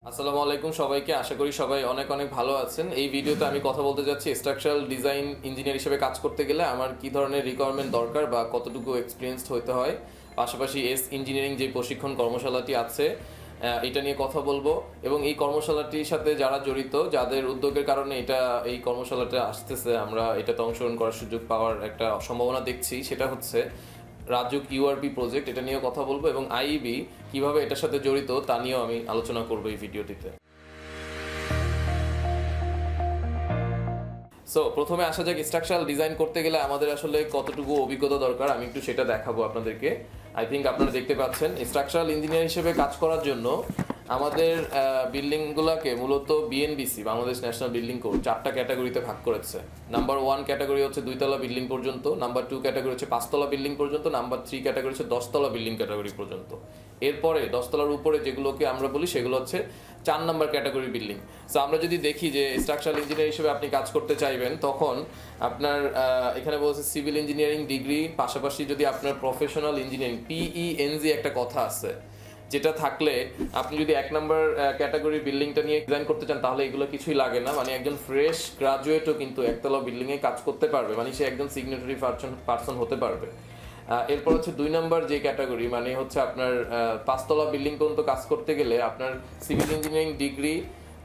আসসালামু আলাইকুম সবাইকে, আশা করি সবাই অনেক অনেক ভালো আছেন। এই ভিডিওতে আমি কথা বলতে যাচ্ছি স্ট্রাকচারাল ডিজাইন ইঞ্জিনিয়ার হিসেবে কাজ করতে গেলে আমার কি ধরনের রিকোয়ারমেন্ট দরকার বা কতটুকু এক্সপিরিয়েন্সড হতে হয়। পাশাপাশি ইঞ্জিনিয়ারিং যে প্রশিক্ষণ কর্মশালাটি আছে এটা নিয়ে কথা বলবো, এবং এই কর্মশালাটির সাথে যারা জড়িত, যাদের উদ্যোগের কারণে এই কর্মশালাটা আসতেছে, আমরা এটাতে অংশগ্রহণ করার সুযোগ পাওয়ার একটা সম্ভাবনা দেখছি। সেটা হচ্ছে রাজুক ইউআরপি প্রজেক্ট, এটা নিয়ে কথা বলবো, এবং আইইবি কিভাবে এটার সাথে জড়িত তা নিয়েও আমি আলোচনা করবো এই ভিডিওটিতে। সো প্রথমে আসা যাক, স্ট্রাকচারাল ডিজাইন করতে গেলে আমাদের আসলে কতটুকু অভিজ্ঞতা দরকার আমি একটু সেটা দেখাবো আপনাদেরকে। আই থিঙ্ক আপনারা দেখতে পাচ্ছেন, স্ট্রাকচারাল ইঞ্জিনিয়ার হিসেবে কাজ করার জন্য আমাদের বিল্ডিংগুলোকে মূলত BNBC, Bangladesh national building code, 4টা ক্যাটাগরিতে ভাগ করেছে। নাম্বার 1 ক্যাটাগরি হচ্ছে 2তলা বিল্ডিং পর্যন্ত, নাম্বার 2 ক্যাটাগরি হচ্ছে 5তলা বিল্ডিং পর্যন্ত, নাম্বার 3 ক্যাটাগরি হচ্ছে 10তলা বিল্ডিং ক্যাটাগরি পর্যন্ত। এরপরে 10তলার উপরে যেগুলোকে আমরা বলি সেগুলো হচ্ছে 4 নাম্বার ক্যাটাগরি বিল্ডিং। সো আমরা যদি দেখি যে স্ট্রাকচারাল ইঞ্জিনিয়ার হিসেবে আপনি কাজ করতে চাইবেন, তখন আপনার এখানে বলছে সিভিল ইঞ্জিনিয়ারিং ডিগ্রি, পাশাপাশি যদি আপনার প্রফেশনাল ইঞ্জিনিয়ারিং পিইএনজি একটা কথা আছে, যেটা থাকলে আপনি যদি 1 নাম্বার ক্যাটাগরি বিল্ডিংটা নিয়ে ডিজাইন করতে চান তাহলে এগুলো কিছুই লাগে না। মানে একজন ফ্রেশ গ্রাজুয়েটও কিন্তু একতলা বিল্ডিংয়ে কাজ করতে পারবে, মানে সে একজন সিগনেটরি পারসন হতে পারবে। এরপর হচ্ছে 2 নাম্বার যে ক্যাটাগরি, মানে হচ্ছে আপনার 5তলা বিল্ডিং পর্যন্ত কাজ করতে গেলে আপনার সিভিল ইঞ্জিনিয়ারিং ডিগ্রি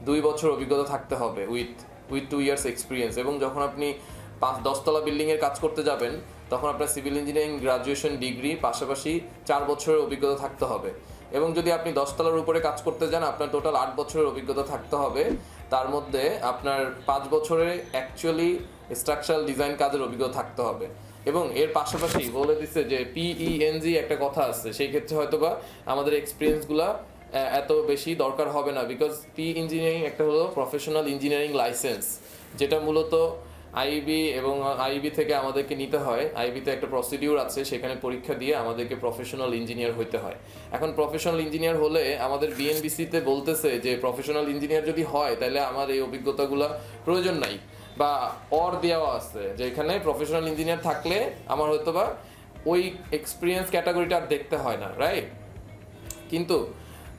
2 বছর অভিজ্ঞতা থাকতে হবে উইথ 2 ইয়ার্স এক্সপিরিয়েন্স। এবং যখন আপনি 10তলা বিল্ডিংয়ের কাজ করতে যাবেন তখন আপনার সিভিল ইঞ্জিনিয়ারিং গ্রাজুয়েশন ডিগ্রি পাশাপাশি 4 বছরের অভিজ্ঞতা থাকতে হবে। এবং যদি আপনি 10তলার উপরে কাজ করতে যান আপনার টোটাল 8 বছরের অভিজ্ঞতা থাকতে হবে। তার মধ্যে আপনার 5 বছরে অ্যাকচুয়ালি স্ট্রাকচারাল ডিজাইন কাজের অভিজ্ঞতা থাকতে হবে। এবং এর পাশাপাশি বলে দিচ্ছে যে পিইএনজি একটা কথা আছে, সেই ক্ষেত্রে হয়তোবা আমাদের এক্সপিরিয়েন্সগুলা এত বেশি দরকার হবে না, বিকজ ইঞ্জিনিয়ারিং একটা হলো প্রফেশনাল ইঞ্জিনিয়ারিং লাইসেন্স, যেটা মূলত আইবি এবং আইবি থেকে আমাদেরকে নিতে হয়। আইবিতে একটা প্রসিডিউর আছে, সেখানে পরীক্ষা দিয়ে আমাদেরকে প্রফেশনাল ইঞ্জিনিয়ার হইতে হয়। এখন প্রফেশনাল ইঞ্জিনিয়ার হলে আমাদের বিএনবিসিতে বলতেছে যে প্রফেশনাল ইঞ্জিনিয়ার যদি হয় তাহলে আমার এই অভিজ্ঞতাগুলো প্রয়োজন নাই, বা দেওয়া আছে যে এখানে প্রফেশনাল ইঞ্জিনিয়ার থাকলে আমার হয়তো বা ওই এক্সপিরিয়েন্স ক্যাটাগরিটা আর দেখতে হয় না, রাইট? কিন্তু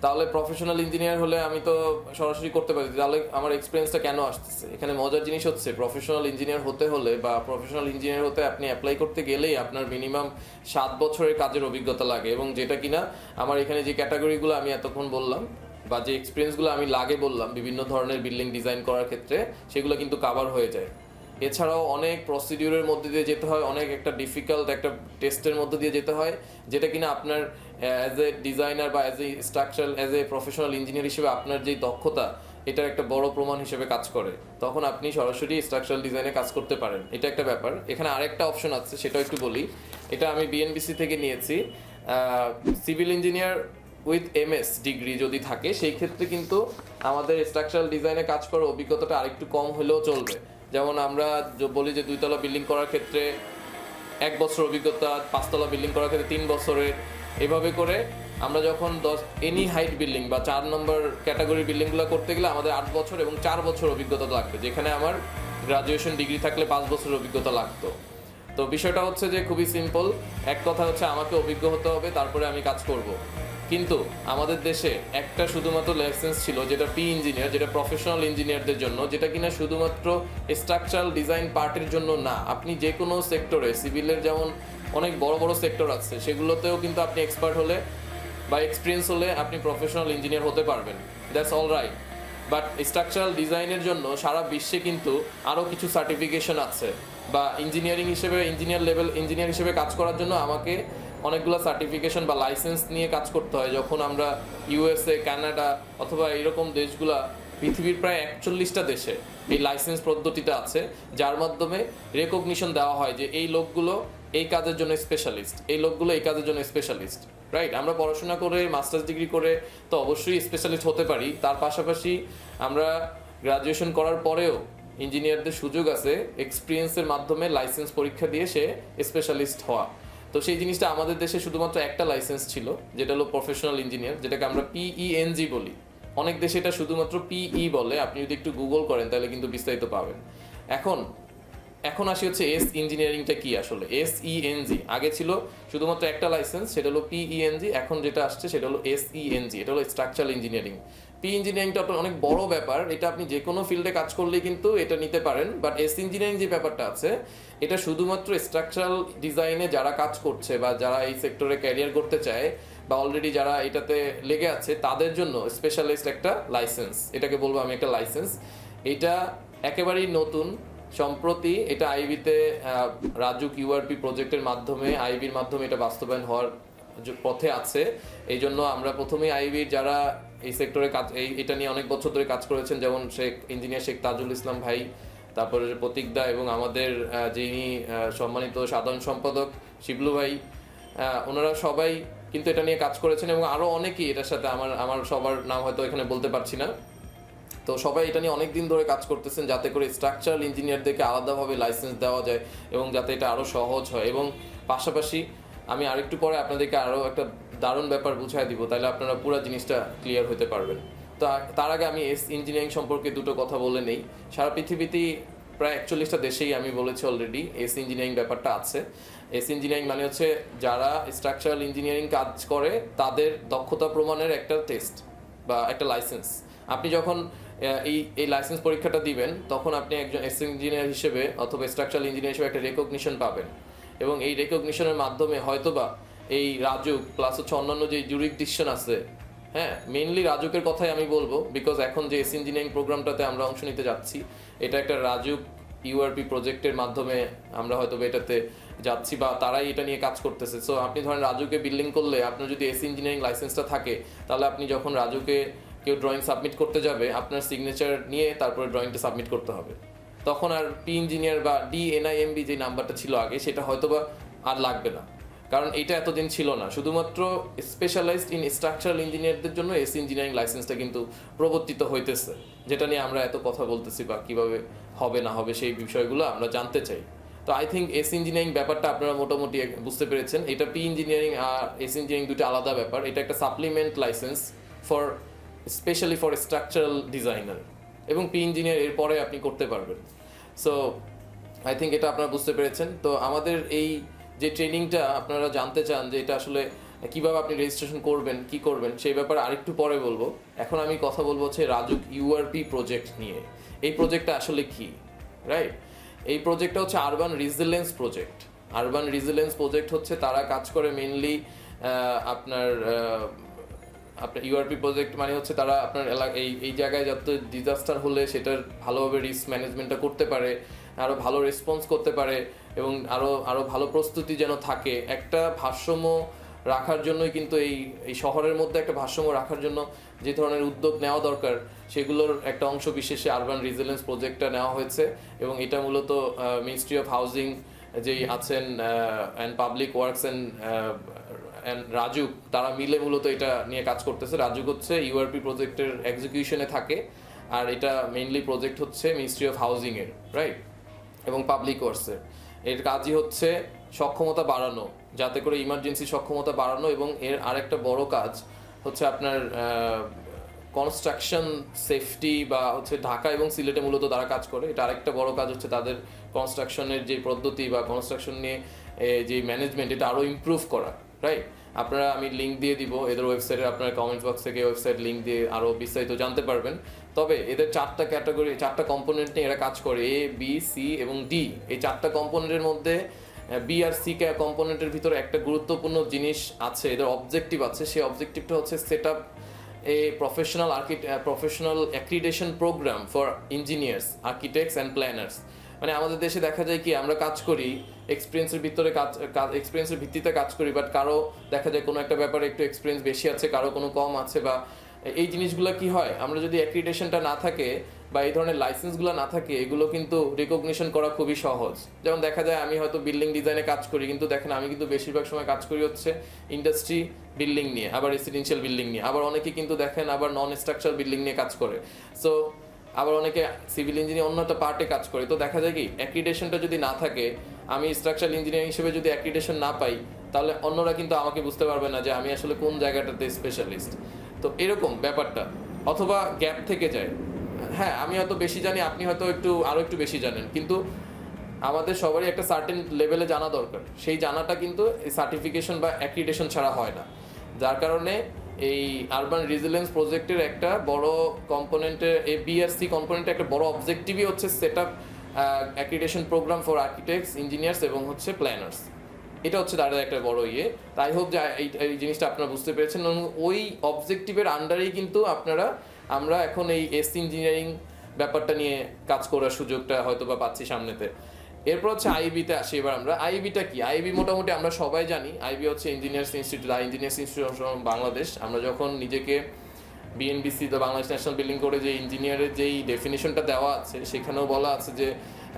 তাহলে প্রফেশনাল ইঞ্জিনিয়ার হলে আমি তো সরাসরি করতে পারি, তাহলে আমার এক্সপিরিয়েন্সটা কেন আসতেছে? এখানে মজার জিনিস হচ্ছে, প্রফেশনাল ইঞ্জিনিয়ার হতে হলে বা প্রফেশনাল ইঞ্জিনিয়ার হতে আপনি অ্যাপ্লাই করতে গেলেই আপনার মিনিমাম 7 বছরের কাজের অভিজ্ঞতা লাগে, এবং যেটা কিনা আমার এখানে যে ক্যাটাগরিগুলো আমি এতক্ষণ বললাম বা যে এক্সপিরিয়েন্সগুলো আমি লাগে বললাম বিভিন্ন ধরনের বিল্ডিং ডিজাইন করার ক্ষেত্রে, সেগুলো কিন্তু কাভার হয়ে যায়। এছাড়াও অনেক প্রসিডিউরের মধ্যে দিয়ে যেতে হয়, অনেক একটা ডিফিকাল্ট একটা টেস্টের মধ্যে দিয়ে যেতে হয়, যেটা কিনা আপনার অ্যাজ এ ডিজাইনার বা as a structural as a professional engineer হিসেবে আপনার যেই দক্ষতা, এটার একটা বড় প্রমাণ হিসেবে কাজ করে। তখন আপনি সরাসরি স্ট্রাকচারাল ডিজাইনে কাজ করতে পারেন, এটা একটা ব্যাপার। এখানে আরেকটা অপশন আছে, সেটাও একটু বলি। এটা আমি বিএনবিসি থেকে নিয়েছি। Civil engineer with MS degree যদি থাকে, সেই ক্ষেত্রে কিন্তু আমাদের স্ট্রাকচারাল ডিজাইনে কাজ করার অভিজ্ঞতাটা আরেকটু কম হলেও চলবে। যেমন আমরা বলি যে 2তলা বিল্ডিং করার ক্ষেত্রে 1 বছর অভিজ্ঞতা, 5তলা বিল্ডিং করার ক্ষেত্রে 3 বছরের, এভাবে করে আমরা যখন এনি হাইট বিল্ডিং বা 4 নম্বর ক্যাটাগরি বিল্ডিংগুলো করতে গেলে আমাদের 8 বছর এবং 4 বছর অভিজ্ঞতা লাগবে, যেখানে আমার গ্রাজুয়েশন ডিগ্রি থাকলে 5 বছরের অভিজ্ঞতা লাগতো। তো বিষয়টা হচ্ছে যে খুবই সিম্পল, এক কথা হচ্ছে আমাকে অভিজ্ঞ হতে হবে, তারপরে আমি কাজ করব। কিন্তু আমাদের দেশে একটা শুধুমাত্র লাইসেন্স ছিল, যেটা ইঞ্জিনিয়ার, যেটা প্রফেশনাল ইঞ্জিনিয়ারদের জন্য, যেটা কিনা শুধুমাত্র স্ট্রাকচারাল ডিজাইন পার্টের জন্য না, আপনি যে কোনো সেক্টরে, সিভিলের যেমন অনেক বড় বড় সেক্টর আছে, সেগুলোতেও কিন্তু আপনি এক্সপার্ট হলে বা এক্সপিরিয়েন্স হলে আপনি প্রফেশনাল ইঞ্জিনিয়ার হতে পারবেন। That's all right. But structural ডিজাইনের জন্য সারা বিশ্বে কিন্তু আরও কিছু সার্টিফিকেশন আছে, বা ইঞ্জিনিয়ারিং হিসেবে ইঞ্জিনিয়ার লেভেল ইঞ্জিনিয়ার হিসেবে কাজ করার জন্য আমাকে অনেকগুলো সার্টিফিকেশন বা লাইসেন্স নিয়ে কাজ করতে হয়। যখন আমরা ইউএসএ, কানাডা অথবা এরকম দেশগুলা, পৃথিবীর প্রায় 41টা দেশে এই লাইসেন্স পদ্ধতিটা আছে, যার মাধ্যমে রেকগনিশন দেওয়া হয় যে এই লোকগুলো এই কাজের জন্য স্পেশালিস্ট, এই লোকগুলো এই কাজের জন্য স্পেশালিস্ট, রাইট? আমরা পড়াশোনা করে মাস্টার্স ডিগ্রি করে তো অবশ্যই স্পেশালিস্ট হতে পারি, তার পাশাপাশি আমরা গ্রাজুয়েশন করার পরেও ইঞ্জিনিয়ারদের সুযোগ আছে এক্সপিরিয়েন্সের মাধ্যমে লাইসেন্স পরীক্ষা দিয়ে সে স্পেশালিস্ট হওয়া। তো সেই জিনিসটা আমাদের দেশে শুধুমাত্র একটা লাইসেন্স ছিল, যেটা হলো প্রফেশনাল ইঞ্জিনিয়ার, যেটাকে আমরা পিইএনজি বলি। অনেক দেশে এটা শুধুমাত্র পিই বলে, আপনি যদি একটু গুগল করেন তাহলে কিন্তু বিস্তারিত পাবেন। এখন এখন আসি হচ্ছে এস ইঞ্জিনিয়ারিংটা কি আসলে। SENG আগে ছিল শুধুমাত্র একটা লাইসেন্স, সেটা হলো PENG। এখন যেটা আসছে সেটা হলো SENG, এটা হলো স্ট্রাকচারাল ইঞ্জিনিয়ারিং। ইঞ্জিনিয়ারিংটা অনেক বড় ব্যাপার, এটা আপনি যে কোনো ফিল্ডে কাজ করলেই কিন্তু এটা নিতে পারেন। বাট ইঞ্জিনিয়ারিং যে ব্যাপারটা আছে, এটা শুধুমাত্র স্ট্রাকচারাল ডিজাইনে যারা কাজ করছে বা যারা এই সেক্টরে ক্যারিয়ার করতে চায় বা অলরেডি যারা এটাতে লেগে আছে তাদের জন্য স্পেশালিস্ট একটা লাইসেন্স, এটাকে বলবো আমি একটা লাইসেন্স। এটা একেবারেই নতুন, সম্প্রতি এটা আইবিতে রাজুক ইউআরপি প্রজেক্টের মাধ্যমে, আইবির মাধ্যমে এটা বাস্তবায়ন হওয়ার পথে আছে। এই জন্য আমরা প্রথমেই আইবির যারা এই সেক্টরে কাজ এটা নিয়ে অনেক বছর ধরে কাজ করেছেন, যেমন ইঞ্জিনিয়ার শেখ তাজুল ইসলাম ভাই, তারপরে প্রতীকদা এবং আমাদের যিনি সম্মানিত সাধারণ সম্পাদক শিবলু ভাই, ওনারা সবাই কিন্তু এটা নিয়ে কাজ করেছেন এবং আরও অনেকেই এটার সাথে, আমার সবার নাম হয়তো এখানে বলতে পারছি না। তো সবাই এটা নিয়ে অনেক দিন ধরে কাজ করতেছেন যাতে করে স্ট্রাকচারাল ইঞ্জিনিয়ারদেরকে আলাদাভাবে লাইসেন্স দেওয়া যায় এবং যাতে এটা আরও সহজ হয়। এবং পাশাপাশি আমি আরেকটু পরে আপনাদেরকে আরও একটা দারুণ ব্যাপার বুঝাই দিব, তাহলে আপনারা পুরো জিনিসটা ক্লিয়ার হতে পারবেন। তো তার আগে আমি ইঞ্জিনিয়ারিং সম্পর্কে দুটো কথা বলে নেই। সারা পৃথিবীতেই প্রায় 41টা দেশেই আমি বলেছি অলরেডি ইঞ্জিনিয়ারিং ব্যাপারটা আছে। ইঞ্জিনিয়ারিং মানে হচ্ছে যারা স্ট্রাকচারাল ইঞ্জিনিয়ারিং কাজ করে তাদের দক্ষতা প্রমাণের একটা টেস্ট বা একটা লাইসেন্স। আপনি যখন এই লাইসেন্স পরীক্ষাটা দিবেন তখন আপনি একজন ইঞ্জিনিয়ার হিসেবে অথবা স্ট্রাকচারাল ইঞ্জিনিয়ার হিসেবে একটা রেকগনিশন পাবেন এবং এই রেকগনিশনের মাধ্যমে হয়তোবা এই রাজুক প্লাস হচ্ছে অন্যান্য যে জুরিসডিকশন আছে, হ্যাঁ মেইনলি রাজুকের কথাই আমি বলবো, বিকজ এখন যে ইঞ্জিনিয়ারিং প্রোগ্রামটাতে আমরা অংশ নিতে যাচ্ছি এটা একটা রাজুক ইউআরপি প্রজেক্টের মাধ্যমে আমরা হয়তো এটাতে যাচ্ছি বা তারাই এটা নিয়ে কাজ করতেছে। সো আপনি ধরেন রাজুকে বিল্ডিং করলে আপনার যদি ইঞ্জিনিয়ারিং লাইসেন্সটা থাকে, তাহলে আপনি যখন রাজুকে কেউ ড্রয়িং সাবমিট করতে যাবে আপনার সিগনেচার নিয়ে তারপরে ড্রয়িংটা সাবমিট করতে হবে। তখন আর ইঞ্জিনিয়ার বা DNIMB যে নাম্বারটা ছিল আগে সেটা হয়তোবা আর লাগবে না, কারণ এটা এতদিন ছিল না। শুধুমাত্র স্পেশালাইজড ইন স্ট্রাকচারাল ইঞ্জিনিয়ারদের জন্য ইঞ্জিনিয়ারিং লাইসেন্সটা কিন্তু প্রবর্তিত হইতেছে, যেটা নিয়ে আমরা এত কথা বলতেছি বা কিভাবে হবে না হবে সেই বিষয়গুলো আমরা জানতে চাই। তো আই থিঙ্ক ইঞ্জিনিয়ারিং ব্যাপারটা আপনারা মোটামুটি বুঝতে পেরেছেন। এটা ইঞ্জিনিয়ারিং আর ইঞ্জিনিয়ারিং দুটো আলাদা ব্যাপার। এটা একটা supplement licence for specially for structural designer, এবং ইঞ্জিনিয়ার এরপরে আপনি করতে পারবেন। সো আই থিঙ্ক এটা আপনারা বুঝতে পেরেছেন। তো আমাদের এই যে ট্রেনিংটা আপনারা জানতে চান যে এটা আসলে কীভাবে আপনি রেজিস্ট্রেশন করবেন, কি করবেন, সেই ব্যাপারে আরেকটু পরে বলবো। এখন আমি কথা বলবো হচ্ছে রাজুক ইউআরপি প্রজেক্ট নিয়ে। এই প্রজেক্টটা আসলে কি, রাইট? এই প্রজেক্টটা হচ্ছে আরবান রিজিলেন্স প্রজেক্ট। আরবান রিজিলেন্স প্রজেক্ট হচ্ছে তারা কাজ করে মেইনলি আপনার ইউআরপি প্রজেক্ট মানে হচ্ছে তারা আপনার এই জায়গায় যত ডিজাস্টার হলে সেটার ভালোভাবে রিস্ক ম্যানেজমেন্টটা করতে পারে, আরও ভালো রেসপন্স করতে পারে এবং আরও ভালো প্রস্তুতি যেন থাকে। একটা ভারসাম্য রাখার জন্যই কিন্তু এই শহরের মধ্যে একটা ভারসাম্য রাখার জন্য যে ধরনের উদ্যোগ নেওয়া দরকার সেগুলোর একটা অংশ বিশেষে আরবান রিজিলেন্স প্রজেক্টটা নেওয়া হয়েছে। এবং এটা মূলত মিনিস্ট্রি অফ হাউজিং যেই আছেন and public works and RAJUK, তারা মিলে মূলত এটা নিয়ে কাজ করতেছে। রাজুক হচ্ছে ইউআরপি প্রজেক্টের এক্সিকিউশনে থাকে, আর এটা মেইনলি প্রজেক্ট হচ্ছে মিনিস্ট্রি অফ হাউজিংয়ের, রাইট, এবং পাবলিক ওয়ার্কসের। এর কাজই হচ্ছে সক্ষমতা বাড়ানো, যাতে করে ইমার্জেন্সি সক্ষমতা বাড়ানো। এবং এর আরেকটা বড় কাজ হচ্ছে আপনার কনস্ট্রাকশন সেফটি বা হচ্ছে ঢাকা এবং সিলেটে মূলত তারা কাজ করে। এটা আরেকটা বড় কাজ হচ্ছে তাদের কনস্ট্রাকশনের যে পদ্ধতি বা কনস্ট্রাকশন নিয়ে যে ম্যানেজমেন্ট, এটা আরও ইমপ্রুভ করা, রাইট। আপনারা আমি লিঙ্ক দিয়ে দিব এদের ওয়েবসাইটে, আপনার কমেন্ট বক্স থেকে ওয়েবসাইট লিঙ্ক দিয়ে আরও বিস্তারিত জানতে পারবেন। তবে এদের 4টা ক্যাটাগরি, 4টা কম্পোনেন্ট নিয়ে এরা কাজ করে, A, B, C এবং D। এই 4টা কম্পোনেন্টের মধ্যে B আর C কম্পোনেন্টের ভিতরে একটা গুরুত্বপূর্ণ জিনিস আছে, এদের অবজেক্টিভ আছে। সেই অবজেক্টিভটা হচ্ছে set up a professional accreditation programme for engineers, architects and planners. মানে আমাদের দেশে দেখা যায় কি আমরা কাজ করি এক্সপিরিয়েন্সের ভিত্তিতে কাজ করি, বাট কারো দেখা যায় কোনো একটা ব্যাপারে একটু এক্সপিরিয়েন্স বেশি আছে, কারো কোনো কম আছে। বা এই জিনিসগুলো কি হয়, আমরা যদি অ্যাক্রিডিটেশনটা না থাকে বা এই ধরনের লাইসেন্সগুলো না থাকে, এগুলো কিন্তু রিকগনিশন করা খুবই সহজ। যেমন দেখা যায় আমি হয়তো বিল্ডিং ডিজাইনে কাজ করি, কিন্তু দেখেন আমি কিন্তু বেশিরভাগ সময় কাজ করি হচ্ছে ইন্ডাস্ট্রি বিল্ডিং নিয়ে, আবার রেসিডেন্সিয়াল বিল্ডিং নিয়ে, আবার অনেকে কিন্তু দেখেন আবার নন স্ট্রাকচারাল বিল্ডিং নিয়ে কাজ করে। সো আবার অনেকে সিভিল ইঞ্জিনিয়ার অন্য একটা পার্টে কাজ করে। তো দেখা যায় কি অ্যাক্রিডিটেশনটা যদি না থাকে, আমি স্ট্রাকচারাল ইঞ্জিনিয়ারিং হিসেবে যদি অ্যাক্রিডিটেশন না পাই, তাহলে অন্যরা কিন্তু আমাকে বুঝতে পারবে না যে আমি আসলে কোন জায়গাটাতে স্পেশালিস্ট। তো এরকম ব্যাপারটা, অথবা গ্যাপ থেকে যায়। হ্যাঁ, আমি হয়তো বেশি জানি, আপনি হয়তো আরও একটু বেশি জানেন, কিন্তু আমাদের সবারই একটা সার্টেন লেভেলে জানা দরকার, সেই জানাটা কিন্তু এই সার্টিফিকেশন বা অ্যাক্রিডিটেশন ছাড়া হয় না। যার কারণে এই আরবান রেজিলিয়েন্স প্রজেক্টের একটা বড় কম্পোনেন্টের বিআরসি কম্পোনেন্টের একটা বড় অবজেক্টিভই হচ্ছে set up accreditation programme for architects, engineers এবং হচ্ছে প্ল্যানার্স। এটা হচ্ছে তাদের একটা বড় তাই হোপ যে এই জিনিসটা আপনারা বুঝতে পেরেছেন। এবং ওই অবজেক্টিভের আন্ডারেই কিন্তু আমরা এখন এই এসি ইঞ্জিনিয়ারিং ব্যাপারটা নিয়ে কাজ করার সুযোগটা হয়তো বা পাচ্ছি সামনেতে। এরপর হচ্ছে আইবিতে আসি। এবার আমরা আইবিটা কি, আইবি মোটামুটি আমরা সবাই জানি আইবি হচ্ছে engineers institute, engineers institute Bangladesh. আমরা যখন নিজেকে বিএনবিসি তো বাংলাদেশ ন্যাশনাল বিল্ডিং করে যে ইঞ্জিনিয়ারের যেই ডেফিনেশনটা দেওয়া আছে সেখানেও বলা আছে যে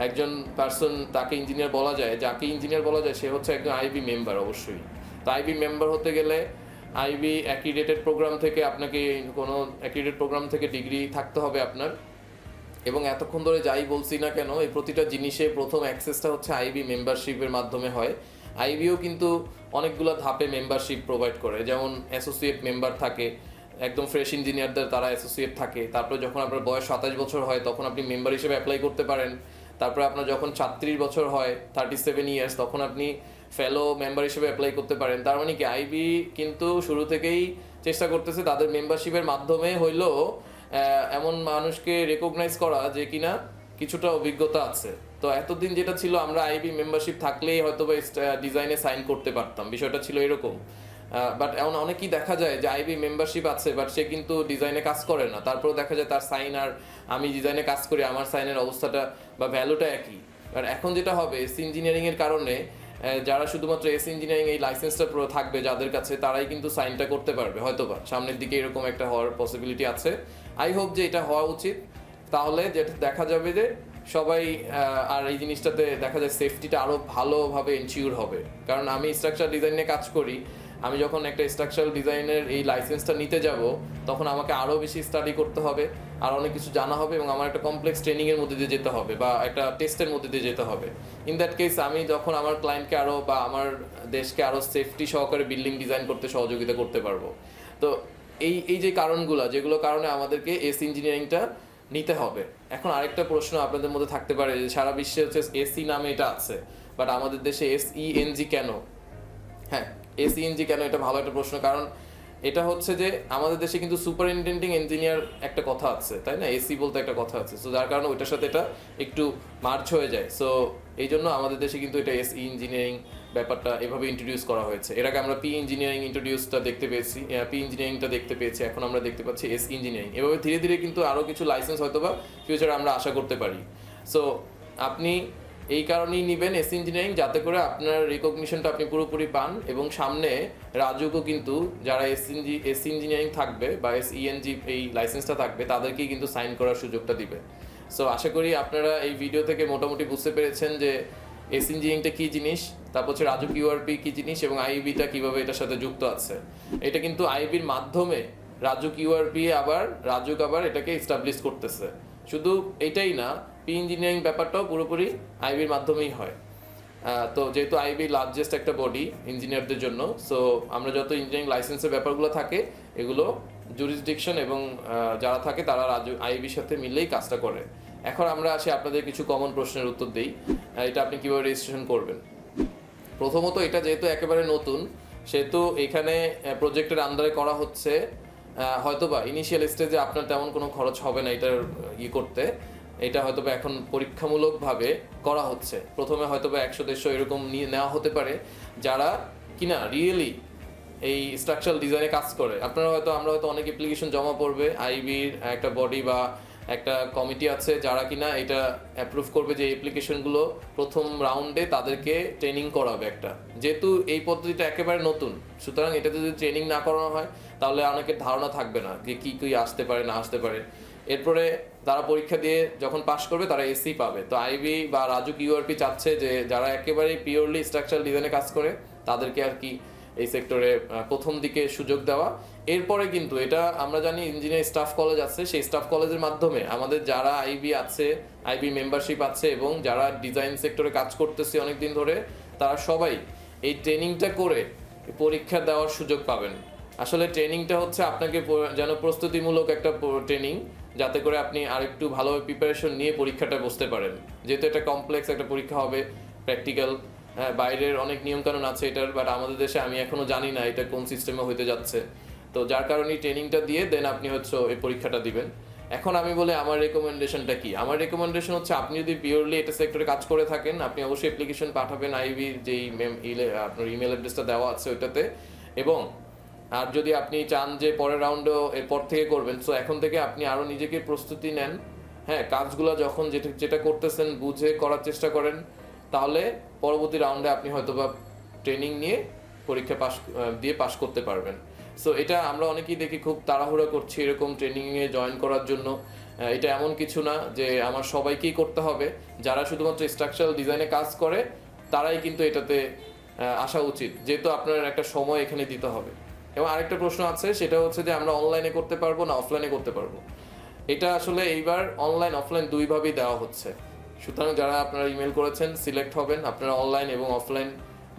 একজন পার্সন তাকে ইঞ্জিনিয়ার বলা যায়, যাকে ইঞ্জিনিয়ার বলা যায় সে হচ্ছে একজন আইবি মেম্বার অবশ্যই। তো আইবি মেম্বার হতে গেলে আইবি অ্যাক্রিডিটেড প্রোগ্রাম থেকে আপনাকে কোনো অ্যাক্রিডিটেড প্রোগ্রাম থেকে ডিগ্রি থাকতে হবে আপনার। এবং এতক্ষণ ধরে যাই বলছি না কেন, এই প্রতিটা জিনিসে প্রথম অ্যাক্সেসটা হচ্ছে আইবি মেম্বারশিপের মাধ্যমে হয়। আইবিও কিন্তু অনেকগুলো ধাপে মেম্বারশিপ প্রোভাইড করে, যেমন অ্যাসোসিয়েট মেম্বার থাকে, একদম ফ্রেশ ইঞ্জিনিয়ারদের তারা অ্যাসোসিয়েট থাকে। তারপরে যখন আপনার বয়স 27 বছর হয় তখন আপনি মেম্বার হিসেবে অ্যাপ্লাই করতে পারেন। তারপরে আপনার যখন 36 বছর হয় 37 ইয়ার্স তখন আপনি ফেলো মেম্বার হিসেবে অ্যাপ্লাই করতে পারেন। তার মানে কি আইবি কিন্তু শুরু থেকেই চেষ্টা করতেছে তাদের মেম্বারশিপের মাধ্যমে হইলেও এমন মানুষকে রেকগনাইজ করা যে কিনা কিছুটা অভিজ্ঞতা আছে। তো এতদিন যেটা ছিল আমরা আইবি মেম্বারশিপ থাকলেই হয়তো বা ডিজাইনে সাইন করতে পারতাম, বিষয়টা ছিল এরকম। বাট এমন অনেকেই দেখা যায় যে আইবি মেম্বারশিপ আছে বাট সে কিন্তু ডিজাইনে কাজ করে না, তারপরেও দেখা যায় তার সাইন আর আমি ডিজাইনে কাজ করি আমার সাইনের অবস্থাটা বা ভ্যালুটা একই। আর এখন যেটা হবে এসি ইঞ্জিনিয়ারিংয়ের কারণে যারা শুধুমাত্র এসি ইঞ্জিনিয়ারিং এই লাইসেন্সটা থাকবে যাদের কাছে তারাই কিন্তু সাইনটা করতে পারবে হয়তোবা সামনের দিকে, এরকম একটা হওয়ার পসিবিলিটি আছে। আই হোপ যে এটা হওয়া উচিত, তাহলে যেটা দেখা যাবে যে সবাই আর এই জিনিসটাতে দেখা যায় সেফটিটা আরও ভালোভাবে এনশিওর হবে। কারণ আমি স্ট্রাকচার ডিজাইন নিয়ে কাজ করি, আমি যখন একটা স্ট্রাকচারাল ডিজাইনের এই লাইসেন্সটা নিতে যাব তখন আমাকে আরও বেশি স্টাডি করতে হবে, আর অনেক কিছু জানা হবে এবং আমার একটা কমপ্লেক্স ট্রেনিংয়ের মধ্যে দিয়ে যেতে হবে বা একটা টেস্টের মধ্যে দিয়ে যেতে হবে। ইন দ্যাট কেস আমি যখন আমার ক্লায়েন্টকে আরও বা আমার দেশকে আরও সেফটি সহকারে বিল্ডিং ডিজাইন করতে সহযোগিতা করতে পারবো। তো এই যে কারণগুলো যেগুলো কারণে আমাদেরকে এসি ইঞ্জিনিয়ারিংটা নিতে হবে। এখন আরেকটা প্রশ্ন আপনাদের মধ্যে থাকতে পারে যে সারা বিশ্বে হচ্ছে এসি নামে এটা আছে বাট আমাদের দেশে এসইএনজি কেন? হ্যাঁ, এসইএনজি কেন, এটা ভালো একটা প্রশ্ন। কারণ এটা হচ্ছে যে আমাদের দেশে কিন্তু সুপারিনটেন্ডিং ইঞ্জিনিয়ার একটা কথা আছে, তাই না? এসি বলতে একটা কথা আছে, সো যার কারণে ওইটার সাথে এটা একটু মার্চ হয়ে যায়। সো এই জন্য আমাদের দেশে কিন্তু এটা এসই ইঞ্জিনিয়ারিং ব্যাপারটা এভাবে ইন্ট্রোডিউস করা হয়েছে। এর আগে আমরা পি ইঞ্জিনিয়ারিং ইন্ট্রোডিউসটা দেখতে পেয়েছি, পি ইঞ্জিনিয়ারিংটা দেখতে পেয়েছি, এখন আমরা দেখতে পাচ্ছি এস ইঞ্জিনিয়ারিং। এভাবে ধীরে ধীরে কিন্তু আরও কিছু লাইসেন্স হয়তো বা ফিউচারে আমরা আশা করতে পারি। সো আপনি এই কারণেই নেবেন এসি ইঞ্জিনিয়ারিং, যাতে করে আপনার রিকগনিশনটা আপনি পুরোপুরি পান এবং সামনে রাজুকও কিন্তু যারা এসি ইঞ্জিনিয়ারিং থাকবে বা এসইএনজি এই লাইসেন্সটা থাকবে তাদেরকেই কিন্তু সাইন করার সুযোগটা দিবে। সো আশা করি আপনারা এই ভিডিও থেকে মোটামুটি বুঝতে পেরেছেন যে এসি ইঞ্জিনিয়ারিংটা কী জিনিস, তারপর হচ্ছে রাজুক ইউআরপি কী জিনিস এবং আইবিটা কীভাবে এটার সাথে যুক্ত আছে। এটা কিন্তু আইবির মাধ্যমে রাজুক ইউআরপি রাজুক আবার এটাকে এস্টাবলিশ করতেছে। শুধু এটাই না, পি ইঞ্জিনিয়ারিং ব্যাপারটাও পুরোপুরি আইবির মাধ্যমেই হয়। তো যেহেতু আইবি লার্জেস্ট একটা বডি ইঞ্জিনিয়ারদের জন্য, সো আমরা যত ইঞ্জিনিয়ারিং লাইসেন্সের ব্যাপারগুলো থাকে এগুলো জুরিসডিকশন এবং যারা থাকে তারা আইবির সাথে মিলেই কাজটা করে। এখন আমরা আসি আপনাদের কিছু কমন প্রশ্নের উত্তর দিই। এটা আপনি কীভাবে রেজিস্ট্রেশন করবেন। প্রথমত এটা যেহেতু একেবারে নতুন সেহেতু এখানে প্রজেক্টের আন্ডারে করা হচ্ছে, হয়তোবা ইনিশিয়াল স্টেজে আপনার তেমন কোনো খরচ হবে না এটার করতে। এটা হয়তোবা এখন পরীক্ষামূলকভাবে করা হচ্ছে। প্রথমে হয়তোবা 100-150 এরকম নিয়ে নেওয়া হতে পারে যারা কিনা রিয়েলি এই স্ট্রাকচারাল ডিজাইনে কাজ করে। আমরা হয়তো অনেক অ্যাপ্লিকেশন জমা পড়বে, আইবির একটা বডি বা একটা কমিটি আছে যারা কিনা এটা অ্যাপ্রুভ করবে যে অ্যাপ্লিকেশনগুলো প্রথম রাউন্ডে তাদেরকে ট্রেনিং করাবে একটা। যেহেতু এই পদ্ধতিটা একেবারে নতুন, সুতরাং এটাতে যদি ট্রেনিং না করানো হয় তাহলে অনেকের ধারণা থাকবে না যে কী কী আসতে পারে না আসতে পারে। এরপরে তারা পরীক্ষা দিয়ে যখন পাশ করবে তারা এসি পাবে। তো আইবি বা রাজুক ইউআরপি চাচ্ছে যে যারা একেবারে পিওরলি স্ট্রাকচারাল ডিজাইনে কাজ করে তাদেরকে আর কি এই সেক্টরে প্রথম দিকে সুযোগ দেওয়া। এরপরে কিন্তু এটা আমরা জানি ইঞ্জিনিয়ারিং স্টাফ কলেজ আছে, সেই স্টাফ কলেজের মাধ্যমে আমাদের যারা আইবি আছে, আইবি মেম্বারশিপ আছে এবং যারা ডিজাইন সেক্টরে কাজ করতেছে অনেকদিন ধরে, তারা সবাই এই ট্রেনিংটা করে পরীক্ষা দেওয়ার সুযোগ পাবেন। আসলে ট্রেনিংটা হচ্ছে আপনাকে যেন প্রস্তুতিমূলক একটা ট্রেনিং, যাতে করে আপনি আরেকটু ভালোভাবে প্রিপারেশন নিয়ে পরীক্ষাটা বসতে পারেন। যেহেতু এটা কমপ্লেক্স একটা পরীক্ষা হবে, প্র্যাকটিক্যাল, হ্যাঁ, বাইরের অনেক নিয়মকানুন আছে এটার, বাট আমাদের দেশে আমি এখনো জানি না এটা কোন সিস্টেমে হতে যাচ্ছে। তো যার কারণে ট্রেনিংটা দিয়ে দেন আপনি হচ্ছে এই পরীক্ষাটা দিবেন। এখন আমি বলি আমার রেকমেন্ডেশনটা কি। আমার রেকমেন্ডেশন হচ্ছে আপনি যদি পিওরলি এটা সেক্টরে কাজ করে থাকেন, আপনি অবশ্যই অ্যাপ্লিকেশন পাঠাবেন আইবির যেই আপনার ইমেল অ্যাড্রেসটা দেওয়া আছে ওইটাতে। এবং আর যদি আপনি চান যে পরের রাউন্ডও এরপর থেকে করবেন, সো এখন থেকে আপনি আরও নিজেকে প্রস্তুতি নেন। হ্যাঁ, কাজগুলো যখন যেটা যেটা করতেছেন বুঝে করার চেষ্টা করেন, তাহলে পরবর্তী রাউন্ডে আপনি হয়তোবা ট্রেনিং নিয়ে পরীক্ষা দিয়ে পাশ করতে পারবেন। সো এটা আমরা অনেকেই দেখি খুব তাড়াহুড়া করছি এরকম ট্রেনিংয়ে জয়েন করার জন্য। এটা এমন কিছু না যে আমার সবাইকেই করতে হবে। যারা শুধুমাত্র স্ট্রাকচারাল ডিজাইনে কাজ করে তারাই কিন্তু এটাতে আসা উচিত, যেহেতু আপনার একটা সময় এখানে দিতে হবে। এবং আরেকটা প্রশ্ন আছে, সেটা হচ্ছে যে আমরা অনলাইনে করতে পারবো না অফলাইনে করতে পারবো। এটা আসলে এইবার অনলাইন অফলাইন দুইভাবেই দেওয়া হচ্ছে। সুতরাং যারা আপনারা ইমেল করেছেন সিলেক্ট হবেন, আপনারা অনলাইন এবং অফলাইন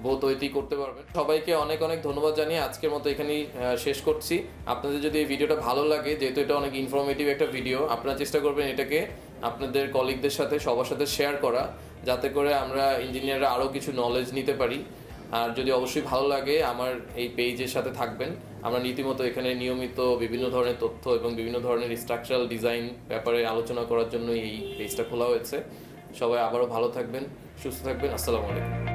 বোথ ওয়েতেই করতে পারবেন। সবাইকে অনেক অনেক ধন্যবাদ জানিয়ে আজকের মতো এখানেই শেষ করছি। আপনাদের যদি এই ভিডিওটা ভালো লাগে, যেহেতু এটা অনেক ইনফরমেটিভ একটা ভিডিও, আপনারা চেষ্টা করবেন এটাকে আপনাদের কলিগদের সাথে সবার সাথে শেয়ার করা, যাতে করে আমরা ইঞ্জিনিয়াররা আরও কিছু নলেজ নিতে পারি। আর যদি অবশ্যই ভালো লাগে আমার এই পেজের সাথে থাকবেন। আমরা রীতিমতো এখানে নিয়মিত বিভিন্ন ধরনের তথ্য এবং বিভিন্ন ধরনের স্ট্রাকচারাল ডিজাইন ব্যাপারে আলোচনা করার জন্য এই পেজটা খোলা হয়েছে। সবাই আবারও ভালো থাকবেন, সুস্থ থাকবেন। আসসালামু আলাইকুম।